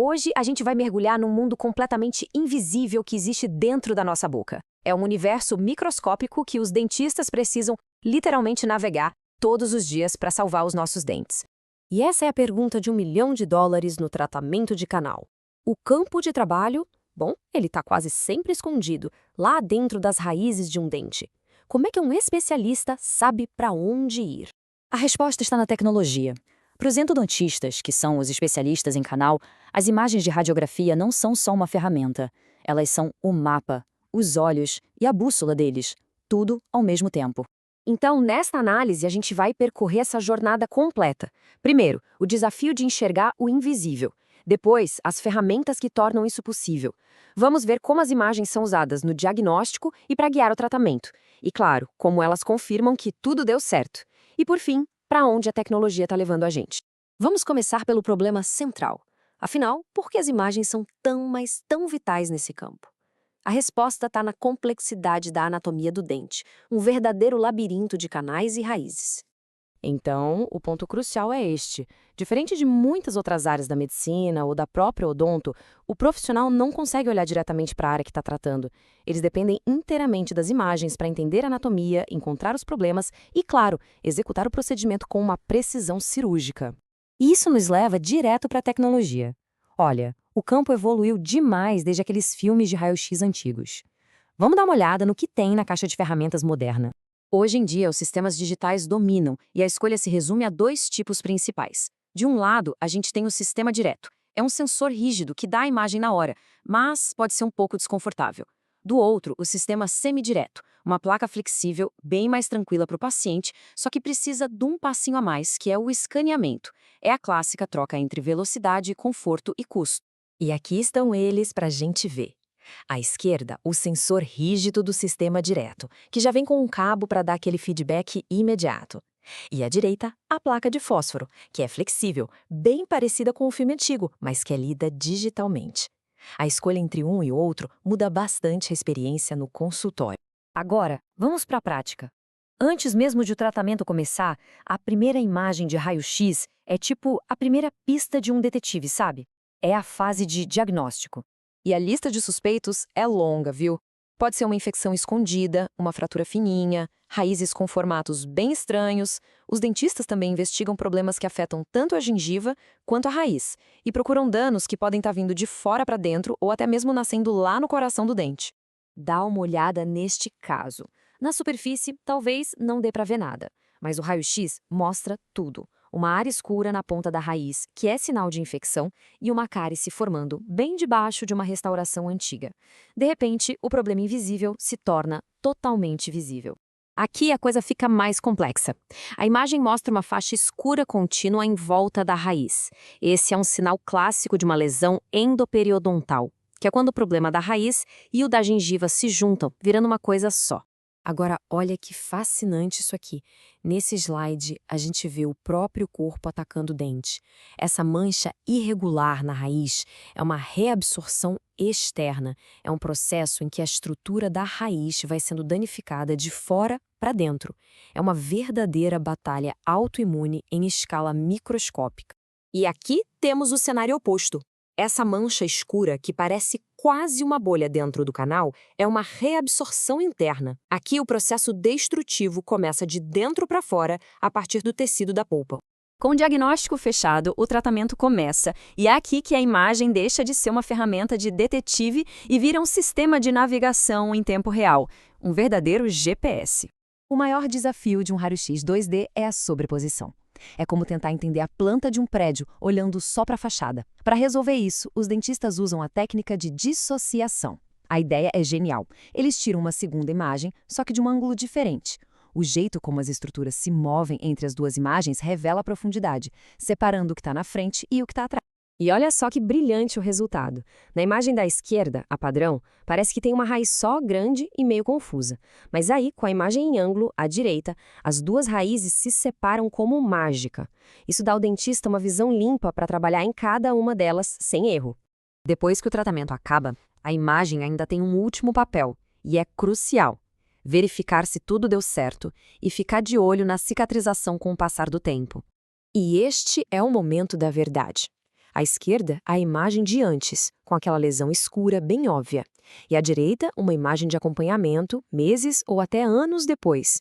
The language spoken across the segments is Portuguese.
Hoje a gente vai mergulhar num mundo completamente invisível que existe dentro da nossa boca. É um universo microscópico que os dentistas precisam literalmente navegar todos os dias para salvar os nossos dentes. E essa é a pergunta de $1 milhão no tratamento de canal. O campo de trabalho? Bom, ele está quase sempre escondido, lá dentro das raízes de um dente. Como é que um especialista sabe para onde ir? A resposta está na tecnologia. Para os endodontistas, que são os especialistas em canal, as imagens de radiografia não são só uma ferramenta. Elas são o mapa, os olhos e a bússola deles, tudo ao mesmo tempo. Então, nesta análise, a gente vai percorrer essa jornada completa. Primeiro, o desafio de enxergar o invisível. Depois, as ferramentas que tornam isso possível. Vamos ver como as imagens são usadas no diagnóstico e para guiar o tratamento. E, claro, como elas confirmam que tudo deu certo. E, por fim, para onde a tecnologia está levando a gente. Vamos começar pelo problema central. Afinal, por que as imagens são tão, mas tão vitais nesse campo? A resposta está na complexidade da anatomia do dente, um verdadeiro labirinto de canais e raízes. Então, o ponto crucial é este. Diferente de muitas outras áreas da medicina ou da própria odonto, o profissional não consegue olhar diretamente para a área que está tratando. Eles dependem inteiramente das imagens para entender a anatomia, encontrar os problemas e, claro, executar o procedimento com uma precisão cirúrgica. E isso nos leva direto para a tecnologia. Olha, o campo evoluiu demais desde aqueles filmes de raio-x antigos. Vamos dar uma olhada no que tem na caixa de ferramentas moderna. Hoje em dia, os sistemas digitais dominam e a escolha se resume a dois tipos principais. De um lado, a gente tem o sistema direto. É um sensor rígido que dá a imagem na hora, mas pode ser um pouco desconfortável. Do outro, o sistema semidireto, uma placa flexível, bem mais tranquila para o paciente, só que precisa de um passinho a mais, que é o escaneamento. É a clássica troca entre velocidade, conforto e custo. E aqui estão eles para a gente ver. À esquerda, o sensor rígido do sistema direto, que já vem com um cabo para dar aquele feedback imediato. E à direita, a placa de fósforo, que é flexível, bem parecida com o filme antigo, mas que é lida digitalmente. A escolha entre um e outro muda bastante a experiência no consultório. Agora, vamos para a prática. Antes mesmo de o tratamento começar, a primeira imagem de raio-x é tipo a primeira pista de um detetive, sabe? É a fase de diagnóstico. E a lista de suspeitos é longa, viu? Pode ser uma infecção escondida, uma fratura fininha, raízes com formatos bem estranhos. Os dentistas também investigam problemas que afetam tanto a gengiva quanto a raiz e procuram danos que podem estar vindo de fora para dentro ou até mesmo nascendo lá no coração do dente. Dá uma olhada neste caso. Na superfície, talvez não dê para ver nada, mas o raio-x mostra tudo. Uma área escura na ponta da raiz, que é sinal de infecção, e uma cárie se formando bem debaixo de uma restauração antiga. De repente, o problema invisível se torna totalmente visível. Aqui a coisa fica mais complexa. A imagem mostra uma faixa escura contínua em volta da raiz. Esse é um sinal clássico de uma lesão endoperiodontal, que é quando o problema da raiz e o da gengiva se juntam, virando uma coisa só. Agora, olha que fascinante isso aqui. Nesse slide, a gente vê o próprio corpo atacando o dente. Essa mancha irregular na raiz é uma reabsorção externa. É um processo em que a estrutura da raiz vai sendo danificada de fora para dentro. É uma verdadeira batalha autoimune em escala microscópica. E aqui temos o cenário oposto. Essa mancha escura, que parece quase uma bolha dentro do canal, é uma reabsorção interna. Aqui o processo destrutivo começa de dentro para fora, a partir do tecido da polpa. Com o diagnóstico fechado, o tratamento começa, e é aqui que a imagem deixa de ser uma ferramenta de detetive e vira um sistema de navegação em tempo real, um verdadeiro GPS. O maior desafio de um raio-x 2D é a sobreposição. É como tentar entender a planta de um prédio olhando só para a fachada. Para resolver isso, os dentistas usam a técnica de dissociação. A ideia é genial. Eles tiram uma segunda imagem, só que de um ângulo diferente. O jeito como as estruturas se movem entre as duas imagens revela a profundidade, separando o que está na frente e o que está atrás. E olha só que brilhante o resultado. Na imagem da esquerda, a padrão, parece que tem uma raiz só grande e meio confusa. Mas aí, com a imagem em ângulo, à direita, as duas raízes se separam como mágica. Isso dá ao dentista uma visão limpa para trabalhar em cada uma delas sem erro. Depois que o tratamento acaba, a imagem ainda tem um último papel, e é crucial: verificar se tudo deu certo e ficar de olho na cicatrização com o passar do tempo. E este é o momento da verdade. À esquerda, a imagem de antes, com aquela lesão escura bem óbvia. E à direita, uma imagem de acompanhamento, meses ou até anos depois.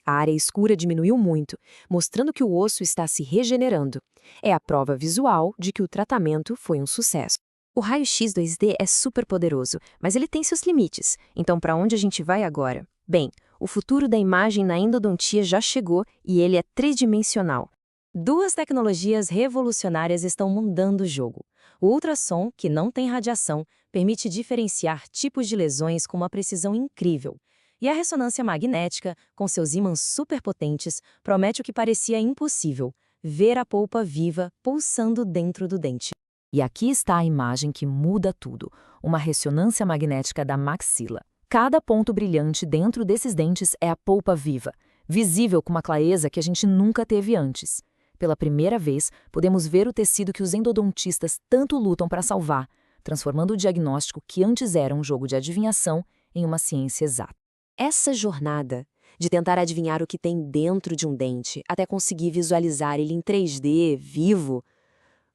A área escura diminuiu muito, mostrando que o osso está se regenerando. É a prova visual de que o tratamento foi um sucesso. O raio-x 2D é super poderoso, mas ele tem seus limites. Então, para onde a gente vai agora? Bem, o futuro da imagem na endodontia já chegou e ele é tridimensional. Duas tecnologias revolucionárias estão mudando o jogo. O ultrassom, que não tem radiação, permite diferenciar tipos de lesões com uma precisão incrível. E a ressonância magnética, com seus ímãs superpotentes, promete o que parecia impossível: ver a polpa viva pulsando dentro do dente. E aqui está a imagem que muda tudo, uma ressonância magnética da maxila. Cada ponto brilhante dentro desses dentes é a polpa viva, visível com uma clareza que a gente nunca teve antes. Pela primeira vez, podemos ver o tecido que os endodontistas tanto lutam para salvar, transformando o diagnóstico que antes era um jogo de adivinhação em uma ciência exata. Essa jornada de tentar adivinhar o que tem dentro de um dente, até conseguir visualizar ele em 3D, vivo,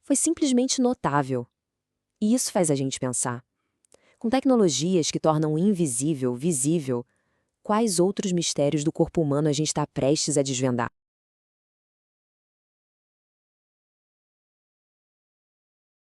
foi simplesmente notável. E isso faz a gente pensar. Com tecnologias que tornam o invisível visível, quais outros mistérios do corpo humano a gente está prestes a desvendar?